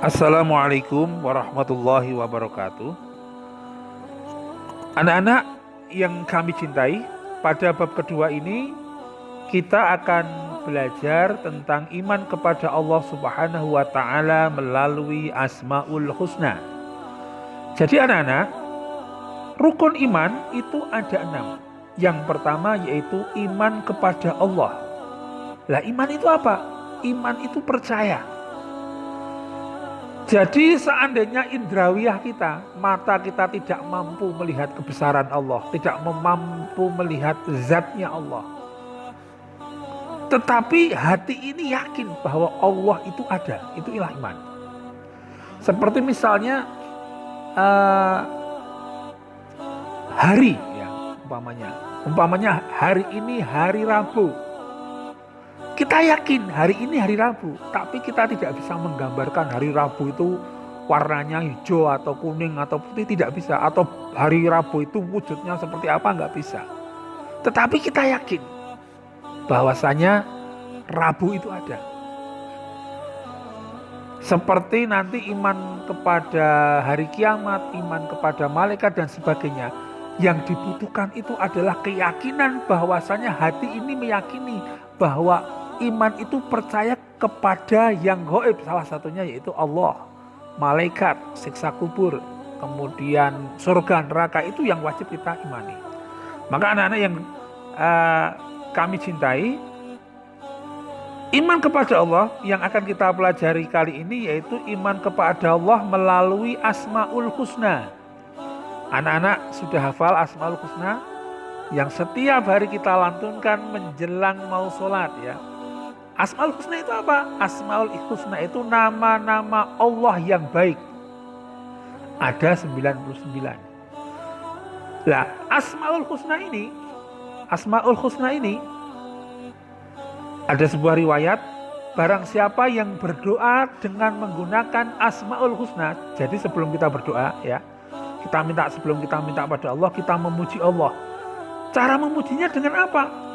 Assalamualaikum warahmatullahi wabarakatuh. Anak-anak yang kami cintai, pada bab kedua ini kita akan belajar tentang iman kepada Allah Subhanahu wa taala melalui Asmaul Husna. Jadi anak-anak, rukun iman itu ada 6. Yang pertama yaitu iman kepada Allah. Lah iman itu apa? Iman itu percaya. Jadi seandainya indrawiyah kita, mata kita tidak mampu melihat kebesaran Allah, tidak mampu melihat zatnya Allah. Tetapi hati ini yakin bahwa Allah itu ada, itu ilah iman. Seperti misalnya hari, ya, umpamanya hari ini hari Rabu. Kita yakin hari ini hari Rabu, tapi kita tidak bisa menggambarkan hari Rabu itu warnanya hijau atau kuning atau putih, tidak bisa. Atau hari Rabu itu wujudnya seperti apa, nggak bisa. Tetapi kita yakin bahwasanya Rabu itu ada. Seperti nanti iman kepada hari kiamat, iman kepada malaikat dan sebagainya. Yang dibutuhkan itu adalah keyakinan bahwasanya hati ini meyakini bahwa iman itu percaya kepada yang gaib, salah satunya yaitu Allah, malaikat, siksa kubur, kemudian surga neraka, itu yang wajib kita imani. Maka anak-anak yang kami cintai, iman kepada Allah yang akan kita pelajari kali ini yaitu iman kepada Allah melalui Asmaul Husna. Anak-anak sudah hafal Asmaul Husna yang setiap hari kita lantunkan menjelang mau sholat, ya. Asmaul Husna itu apa? Asmaul Husna itu nama-nama Allah yang baik. Ada 99. Nah, Asmaul Husna ini ada sebuah riwayat, barang siapa yang berdoa dengan menggunakan Asmaul Husna. Jadi sebelum kita berdoa, ya, sebelum kita minta pada Allah, kita memuji Allah. Cara memujinya dengan apa?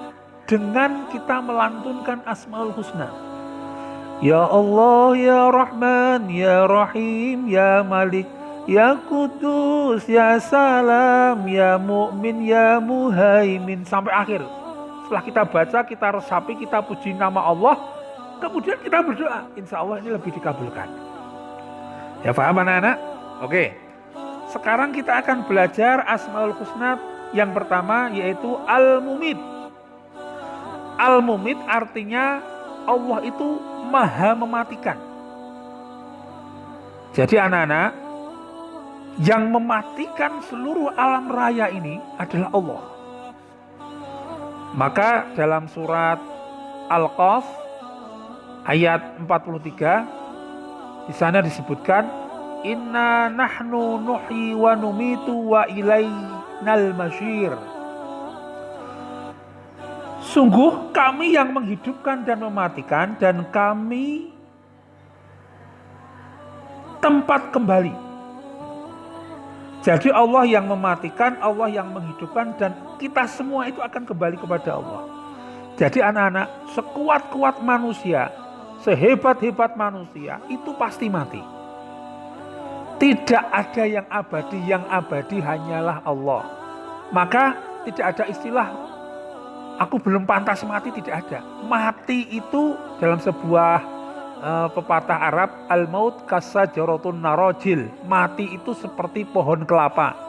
Dengan kita melantunkan Asmaul Husna. Ya Allah, ya Rahman, ya Rahim, ya Malik, ya Kudus, ya Salam, ya Mu'min, ya Muhaimin, sampai akhir. Setelah kita baca, kita resapi, kita puji nama Allah, kemudian kita berdoa. Insya Allah ini lebih dikabulkan. Ya, paham anak-anak? Oke. Sekarang kita akan belajar Asmaul Husna yang pertama yaitu Al-Mumit. Al-Mumit artinya Allah itu maha mematikan. Jadi anak-anak, yang mematikan seluruh alam raya ini adalah Allah. Maka dalam surat Al-Qaf ayat 43 di sana disebutkan, Inna nahnu nuhyi wa numitu wa ilainal masyir. Sungguh kami yang menghidupkan dan mematikan, dan kami tempat kembali. Jadi Allah yang mematikan, Allah yang menghidupkan, dan kita semua itu akan kembali kepada Allah. Jadi anak-anak, sekuat-kuat manusia, sehebat-hebat manusia, itu pasti mati. Tidak ada yang abadi hanyalah Allah. Maka tidak ada istilah aku belum pantas mati, tidak ada. Mati itu dalam sebuah pepatah Arab, al-maut kasajaratun narojil. Mati itu seperti pohon kelapa.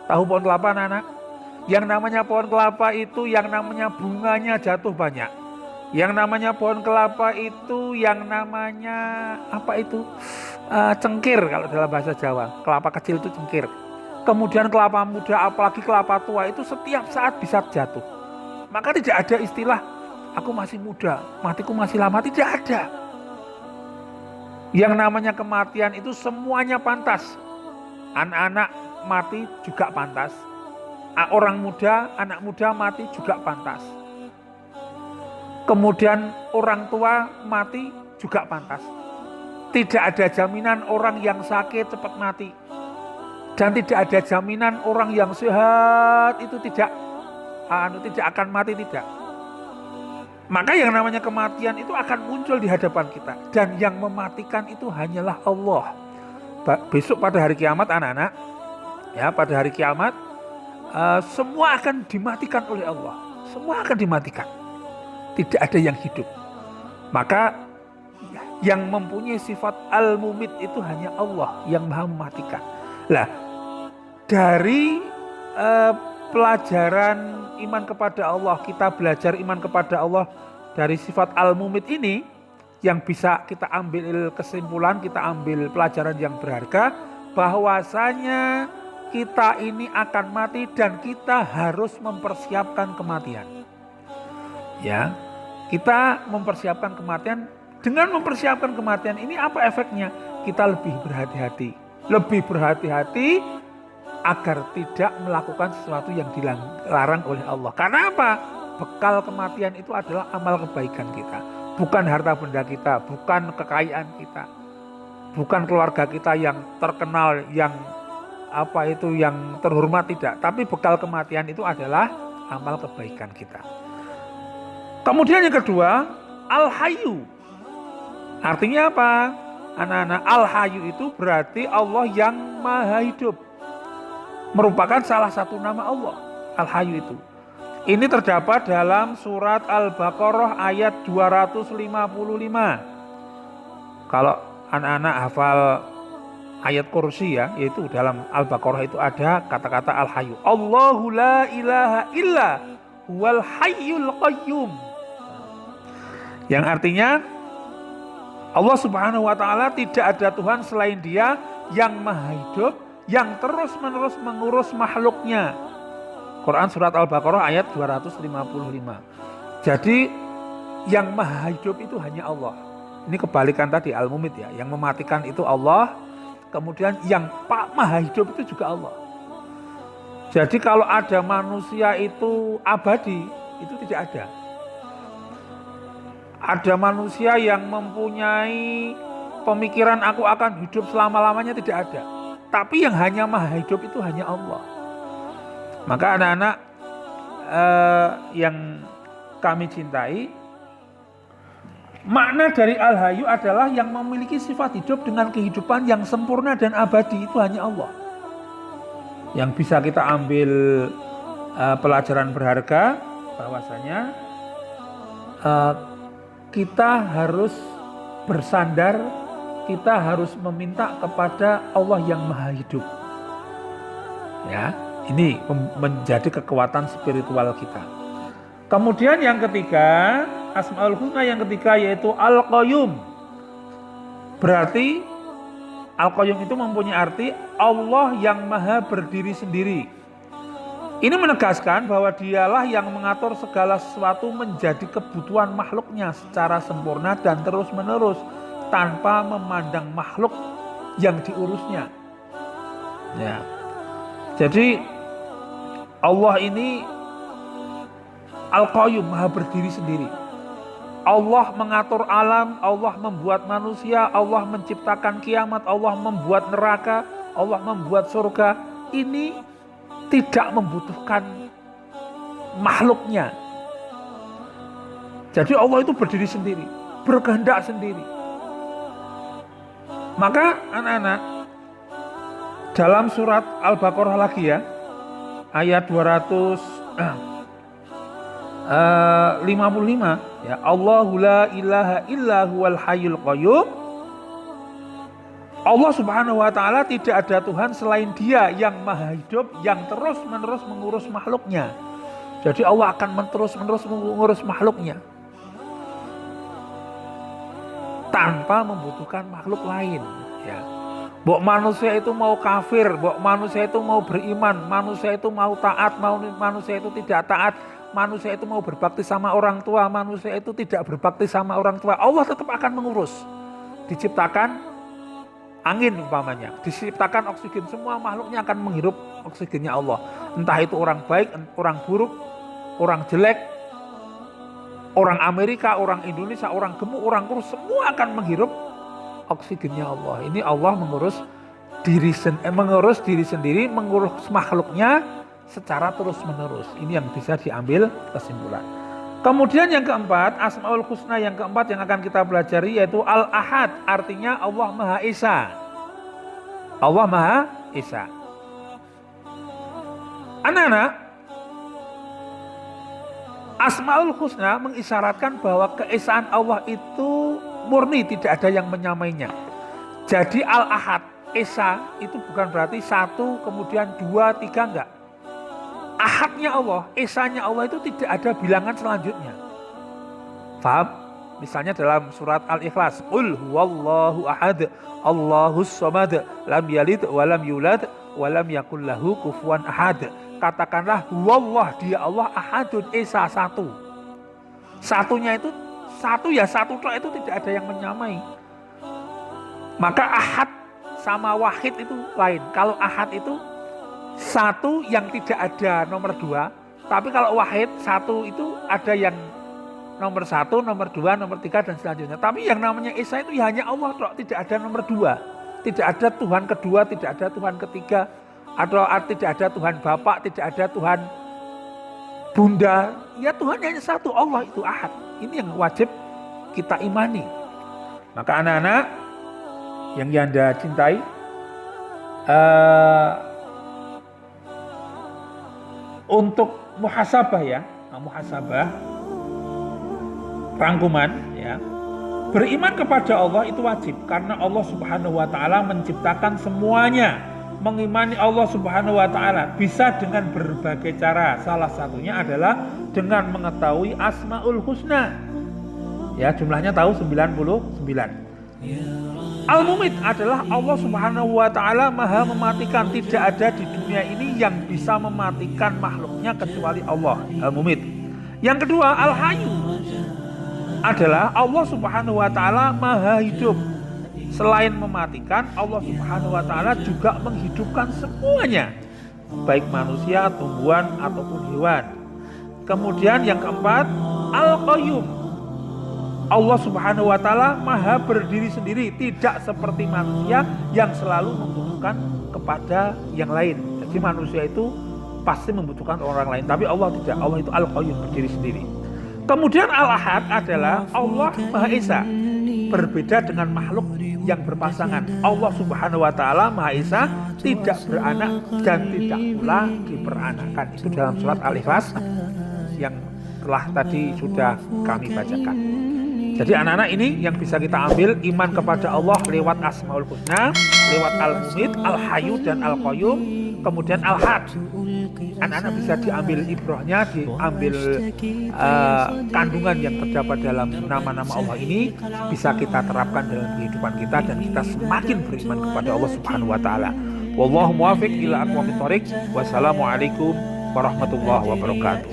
Tahu pohon kelapa anak-anak? Yang namanya pohon kelapa itu yang namanya bunganya jatuh banyak. Yang namanya pohon kelapa itu yang namanya apa itu? Cengkir kalau dalam bahasa Jawa. Kelapa kecil itu cengkir. Kemudian kelapa muda, apalagi kelapa tua itu setiap saat bisa jatuh. Maka tidak ada istilah aku masih muda, matiku masih lama, tidak ada. Yang namanya kematian itu semuanya pantas. Anak-anak mati juga pantas. Orang muda, anak muda mati juga pantas. Kemudian orang tua mati juga pantas. Tidak ada jaminan orang yang sakit cepat mati. Dan tidak ada jaminan orang yang sehat itu tidak akan mati, tidak. Maka yang namanya kematian itu akan muncul di hadapan kita. Dan yang mematikan itu hanyalah Allah. Besok pada hari kiamat anak-anak, ya pada hari kiamat, semua akan dimatikan oleh Allah. Semua akan dimatikan. Tidak ada yang hidup. Maka yang mempunyai sifat al-mumit itu hanya Allah yang maha mematikan. Lah, dari pelajaran iman kepada Allah, kita belajar iman kepada Allah dari sifat al-mumit ini, yang bisa kita ambil kesimpulan, kita ambil pelajaran yang berharga, bahwasanya kita ini akan mati dan kita harus mempersiapkan kematian. Ya, kita mempersiapkan kematian. Dengan mempersiapkan kematian ini apa efeknya? Kita lebih berhati-hati agar tidak melakukan sesuatu yang dilarang oleh Allah. Karena apa? Bekal kematian itu adalah amal kebaikan kita, bukan harta benda kita, bukan kekayaan kita, bukan keluarga kita yang terkenal, yang yang terhormat, tidak. Tapi bekal kematian itu adalah amal kebaikan kita. Kemudian yang kedua, Al-Hayyu. Artinya apa? Anak-anak, Al-Hayyu itu berarti Allah yang maha hidup. Merupakan salah satu nama Allah, Al-Hayyu itu. Ini terdapat dalam surat Al-Baqarah ayat 255. Kalau anak-anak hafal ayat kursi ya, yaitu dalam Al-Baqarah itu ada kata-kata Al-Hayyu. Allahu la ilaha illa huwal hayyul qayyum. Yang artinya Allah Subhanahu wa taala tidak ada Tuhan selain Dia yang maha hidup, yang terus-menerus mengurus makhluknya. Quran surat Al-Baqarah ayat 255. Jadi yang maha hidup itu hanya Allah. Ini kebalikan tadi Al-Mumit ya. Yang mematikan itu Allah, kemudian yang maha hidup itu juga Allah. Jadi kalau ada manusia itu abadi, itu tidak ada. Ada manusia yang mempunyai pemikiran aku akan hidup selama-lamanya, tidak ada. Tapi yang hanya maha hidup itu hanya Allah. Maka anak-anak yang kami cintai, makna dari Al-Hayyu adalah yang memiliki sifat hidup dengan kehidupan yang sempurna dan abadi, itu hanya Allah. Yang bisa kita ambil pelajaran berharga bahwasanya kita harus bersandar, kita harus meminta kepada Allah yang maha hidup. Ya, ini menjadi kekuatan spiritual kita. Kemudian yang ketiga, Asmaul Husna yang ketiga yaitu Al-Qayyum. Berarti Al-Qayyum itu mempunyai arti Allah yang maha berdiri sendiri. Ini menegaskan bahwa Dialah yang mengatur segala sesuatu menjadi kebutuhan makhluknya secara sempurna dan terus-menerus tanpa memandang makhluk yang diurusnya. Ya. Jadi Allah ini Al-Qayyum, maha berdiri sendiri. Allah mengatur alam, Allah membuat manusia, Allah menciptakan kiamat, Allah membuat neraka, Allah membuat surga. Ini tidak membutuhkan makhluknya. Jadi Allah itu berdiri sendiri, berkehendak sendiri. Maka anak-anak, dalam surat Al-Baqarah lagi ya, ayat 255 ya, Allahu la ilaha illa huwal hayyul qayyum. Allah Subhanahu wa taala tidak ada Tuhan selain Dia yang maha hidup, yang terus-menerus mengurus makhluknya. Jadi Allah akan terus-menerus mengurus makhluknya tanpa membutuhkan makhluk lain, ya. Mbok manusia itu mau kafir, mbok manusia itu mau beriman, manusia itu mau taat, manusia itu tidak taat, manusia itu mau berbakti sama orang tua, manusia itu tidak berbakti sama orang tua, Allah tetap akan mengurus. Diciptakan angin umpamanya, diciptakan oksigen, semua makhluknya akan menghirup oksigennya Allah. Entah itu orang baik, orang buruk, orang jelek, orang Amerika, orang Indonesia, orang gemuk, orang kurus, semua akan menghirup oksigennya Allah. Ini Allah mengurus diri sendiri, mengurus makhluknya secara terus menerus. Ini yang bisa diambil kesimpulan. Kemudian yang keempat, Asmaul Husna yang keempat yang akan kita pelajari yaitu Al-Ahad, artinya Allah Maha Esa. Allah Maha Esa. Anak-anak, Asmaul Husna mengisyaratkan bahwa keesaan Allah itu murni, tidak ada yang menyamainya. Jadi Al-Ahad, Esa itu bukan berarti satu, kemudian dua, tiga, enggak. Ahadnya Allah, Esanya Allah itu tidak ada bilangan selanjutnya. Faham? Misalnya dalam surat Al-Ikhlas, Qul huwallahu ahad, Allahus samad, lam yalid walam yulad, walam yakul lahu kufuwan ahad. Katakanlah huwallah, dia Allah, ahadun, Esa, satu. Satunya itu satu ya satu itu tidak ada yang menyamai. Maka ahad sama wahid itu lain. Kalau ahad itu satu yang tidak ada nomor dua, tapi kalau wahid satu itu ada yang nomor satu, nomor dua, nomor tiga dan selanjutnya. Tapi yang namanya Esa itu ya hanya Allah, tidak ada nomor dua, tidak ada Tuhan kedua, tidak ada Tuhan ketiga, atau tidak ada Tuhan Bapak, tidak ada Tuhan Bunda. Ya Tuhan hanya satu, Allah itu Ahad. Ini yang wajib kita imani. Maka anak-anak yang Anda cintai, untuk muhasabah ya, muhasabah, rangkuman ya. Beriman kepada Allah itu wajib karena Allah Subhanahu wa taala menciptakan semuanya. Mengimani Allah Subhanahu wa taala bisa dengan berbagai cara. Salah satunya adalah dengan mengetahui Asmaul Husna. Ya, jumlahnya tahu 99. Al-Mumit adalah Allah Subhanahu wa taala Maha mematikan. Tidak ada di dunia ini yang bisa mematikan makhluknya kecuali Allah, Al-Mumit. Yang kedua, Al-Hayyu adalah Allah Subhanahu wa taala Maha hidup. Selain mematikan, Allah Subhanahu wa taala juga menghidupkan semuanya, baik manusia, tumbuhan ataupun hewan. Kemudian yang keempat, Al-Qayyum. Allah Subhanahu wa taala Maha berdiri sendiri, tidak seperti manusia yang selalu membutuhkan kepada yang lain. Jadi manusia itu pasti membutuhkan orang lain, tapi Allah tidak. Allah itu Al-Qayyum, berdiri sendiri. Kemudian Al-Ahad adalah Allah Maha Esa, berbeda dengan makhluk yang berpasangan. Allah Subhanahu wa taala Maha Esa, tidak beranak dan tidak pula diperanakan. Itu dalam surat Al-Ikhlas yang telah tadi sudah kami bacakan. Jadi anak-anak ini yang bisa kita ambil, iman kepada Allah lewat Asmaul Husna, lewat Al-Mumit, Al-Hayyu dan Al-Qayyum, kemudian Al-Had. Anak-anak bisa diambil ibrohnya, diambil kandungan yang terdapat dalam nama-nama Allah ini, bisa kita terapkan dalam kehidupan kita dan kita semakin beriman kepada Allah Subhanahu wa taala. Wallahu muwaffiq ila aqwamit thoriq. Wassalamualaikum warahmatullahi wabarakatuh.